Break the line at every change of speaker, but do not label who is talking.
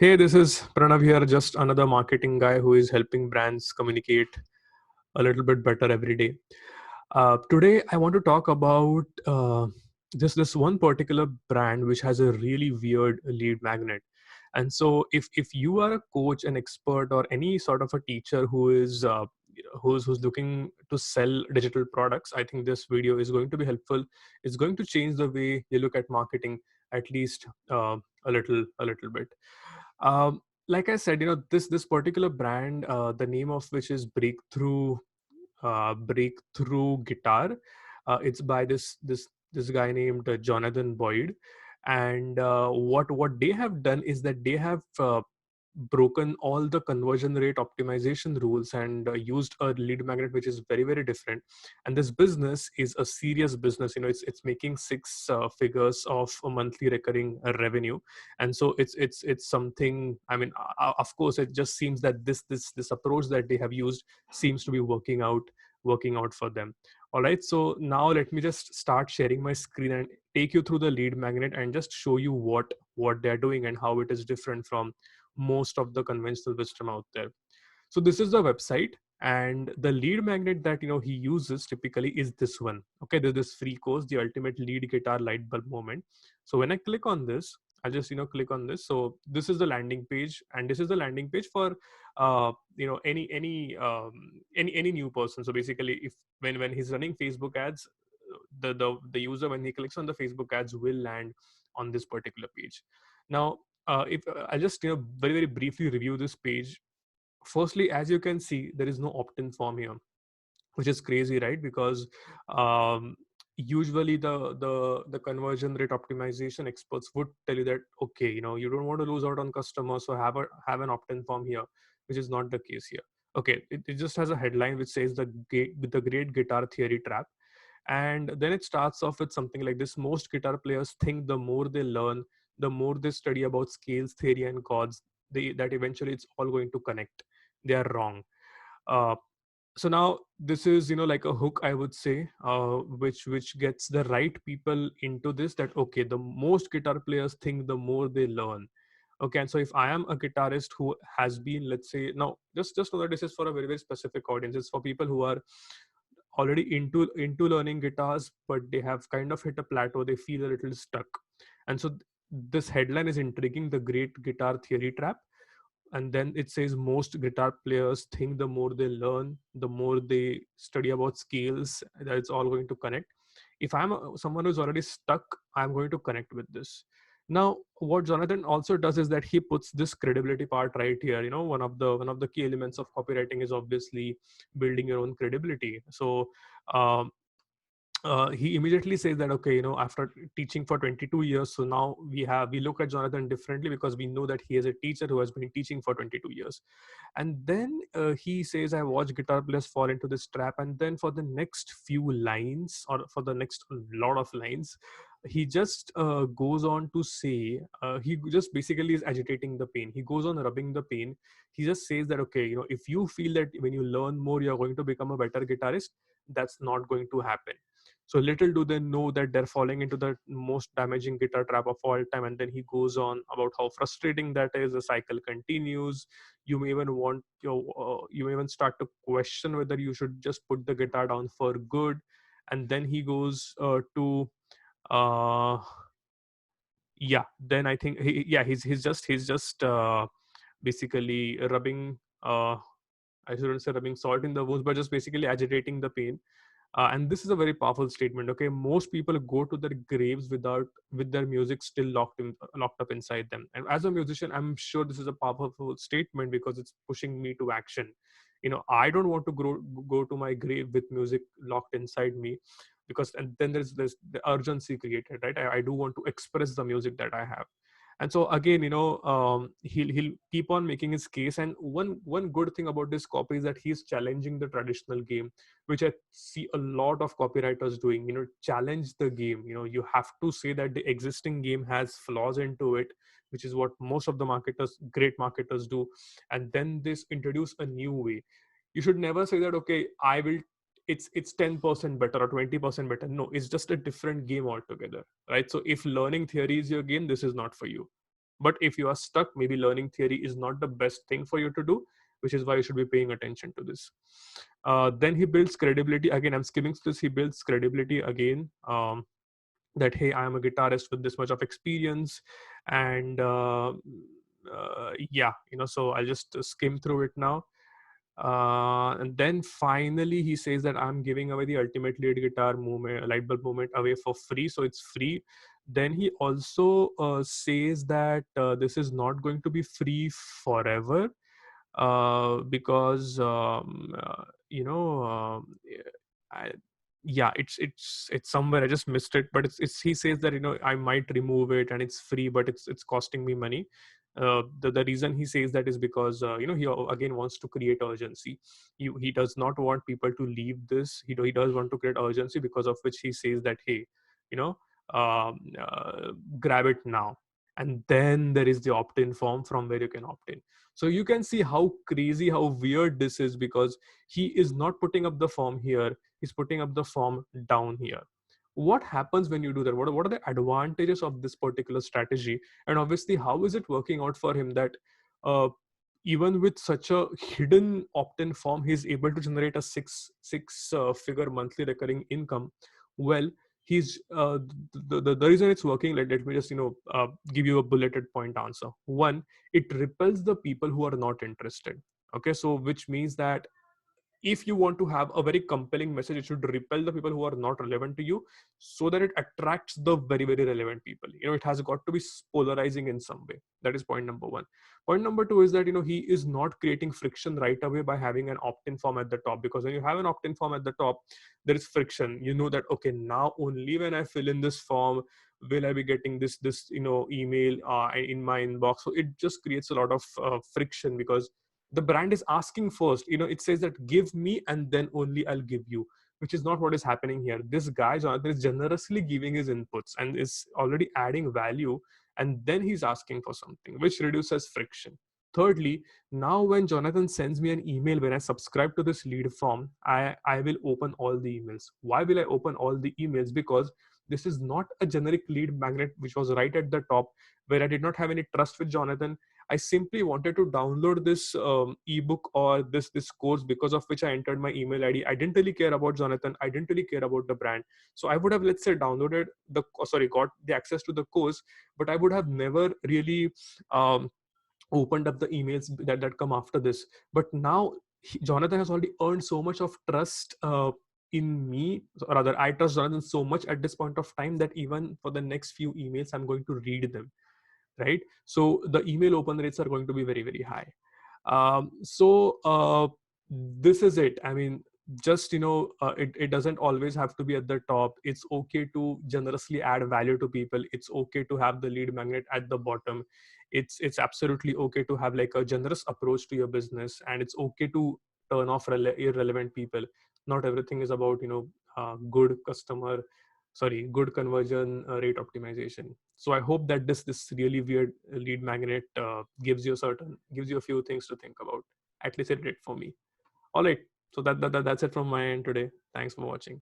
Hey, this is Pranav here, just another marketing guy who is helping brands communicate a little bit better every day. Today, I want to talk about this one particular brand which has a really weird lead magnet. And so, if you are a coach, an expert, or any sort of a teacher who is who's looking to sell digital products, I think this video is going to be helpful. It's going to change the way you look at marketing, at least a little bit. Like I said, this particular brand, the name of which is Breakthrough Guitar. It's by this guy named Jonathan Boyd, and what they have done is that they have broken all the conversion rate optimization rules and used a lead magnet which is very, very different. And this business is a serious business. It's making six figures of a monthly recurring revenue. And so it's something, I mean, of course, it just seems that this approach that they have used seems to be working out for them. All right, so now let me just start sharing my screen and take you through the lead magnet and just show you what they're doing and how it is different from most of the conventional wisdom out there. So this is the website, and the lead magnet that he uses typically is this one. Okay, there's this free course, the ultimate lead guitar light bulb moment. So when I click on this, I'll just click on this. So this is the landing page, and this is the landing page for any new person. So basically, if when he's running Facebook ads, the user, when he clicks on the Facebook ads, will land on this particular page. Now, if I'll just very, very briefly review this page. Firstly, as you can see, there is no opt-in form here, which is crazy, right? Because usually the conversion rate optimization experts would tell you that, okay, you don't want to lose out on customers, so have an opt-in form here, which is not the case here. Okay, it just has a headline which says the great guitar theory trap. And then it starts off with something like this: most guitar players think the more they learn, the more they study about scales, theory, and chords, that eventually it's all going to connect. They are wrong. uh, so now this is like a hook, I would say, which gets the right people into this, that okay, the most guitar players think the more they learn. Okay, and so if I am a guitarist who has been, let's say, now just know that this is for a very, very specific audience. It's for people who are already into learning guitars, but they have kind of hit a plateau, they feel a little stuck. And so this headline is intriguing: the great guitar theory trap. And then it says most guitar players think the more they learn, the more they study about scales, that it's all going to connect. If someone who's already stuck, I'm going to connect with this. Now what Jonathan also does is that he puts this credibility part right here. One of the key elements of copywriting is obviously building your own credibility. So um, he immediately says that, okay, after teaching for 22 years, so now we look at Jonathan differently because we know that he is a teacher who has been teaching for 22 years. And then he says, I watch guitar players fall into this trap. And then for the next few lines, or for the next lot of lines, he just goes on to say, he just basically is agitating the pain. He goes on rubbing the pain. He just says that, okay, if you feel that when you learn more you're going to become a better guitarist, that's not going to happen. So little do they know that they're falling into the most damaging guitar trap of all time. And then he goes on about how frustrating that is. The cycle continues. You may even you may even start to question whether you should just put the guitar down for good. And then he goes to uh yeah then I think he's just basically rubbing, I shouldn't say rubbing salt in the wounds, but just basically agitating the pain. And this is a very powerful statement. Okay, most people go to their graves with their music still locked up inside them. And as a musician, I'm sure this is a powerful statement because it's pushing me to action. I don't want to go to my grave with music locked inside me, because and then there's this the urgency created, right? I do want to express the music that I have. And so again, he'll keep on making his case. And one good thing about this copy is that he's challenging the traditional game, which I see a lot of copywriters doing. Challenge the game. You have to say that the existing game has flaws into it, which is what most of the great marketers do. And then this introduce a new way. You should never say that, okay, I will it's 10% better or 20% better. No, it's just a different game altogether, right? So if learning theory is your game, this is not for you. But if you are stuck, maybe learning theory is not the best thing for you to do, which is why you should be paying attention to this. Then he builds credibility. Again, I'm skimming through this. He builds credibility again. That, hey, I am a guitarist with this much of experience, and yeah, so I'll just skim through it now. And then finally he says that I'm giving away the ultimate lead guitar movement, light bulb movement, away for free, so it's free. Then he also says that this is not going to be free forever, because I, yeah, it's somewhere I just missed it, but it's he says that I might remove it and it's free, but it's costing me money. The reason he says that is because he again wants to create urgency. He does not want people to leave this. He does want to create urgency, because of which he says that, hey, you know grab it now. And then there is the opt-in form from where you can opt in. So you can see how crazy, how weird this is, because he is not putting up the form here, he's putting up the form down here. What happens when you do that? What are the advantages of this particular strategy? And obviously, how is it working out for him that uh, even with such a hidden opt-in form, he's able to generate a six figure monthly recurring income? Well, he's the reason it's working, let me just give you a bulleted point answer. One, it repels the people who are not interested. Okay, so which means that if you want to have a very compelling message, it should repel the people who are not relevant to you, so that it attracts the very, very relevant people. It has got to be polarizing in some way. That is point number one. Point number two is that he is not creating friction right away by having an opt-in form at the top, because when you have an opt-in form at the top, there is friction. That, okay, now only when I fill in this form will I be getting this email in my inbox. So it just creates a lot of friction, because the brand is asking first. It says that give me and then only I'll give you, which is not what is happening here. This guy Jonathan is generously giving his inputs and is already adding value, and then he's asking for something, which reduces friction. Thirdly, now when Jonathan sends me an email, when I subscribe to this lead form, I will open all the emails. Why will I open all the emails? Because this is not a generic lead magnet which was right at the top, where I did not have any trust with Jonathan. I simply wanted to download this ebook or this course, because of which I entered my email ID. I didn't really care about Jonathan. I didn't really care about the brand. So I would have, let's say, got the access to the course, but I would have never really opened up the emails that come after this. But now Jonathan has already earned so much of trust in me, or rather, I trust Jonathan so much at this point of time that even for the next few emails, I'm going to read them, right? So the email open rates are going to be very, very high. This is it. I mean, just it doesn't always have to be at the top. It's okay to generously add value to people. It's okay to have the lead magnet at the bottom. It's absolutely okay to have like a generous approach to your business, and it's okay to turn off irrelevant people. Not everything is about good good conversion rate optimization. So I hope that this really weird lead magnet gives you a few things to think about. At least it did for me. All right. So that's it from my end today. Thanks for watching.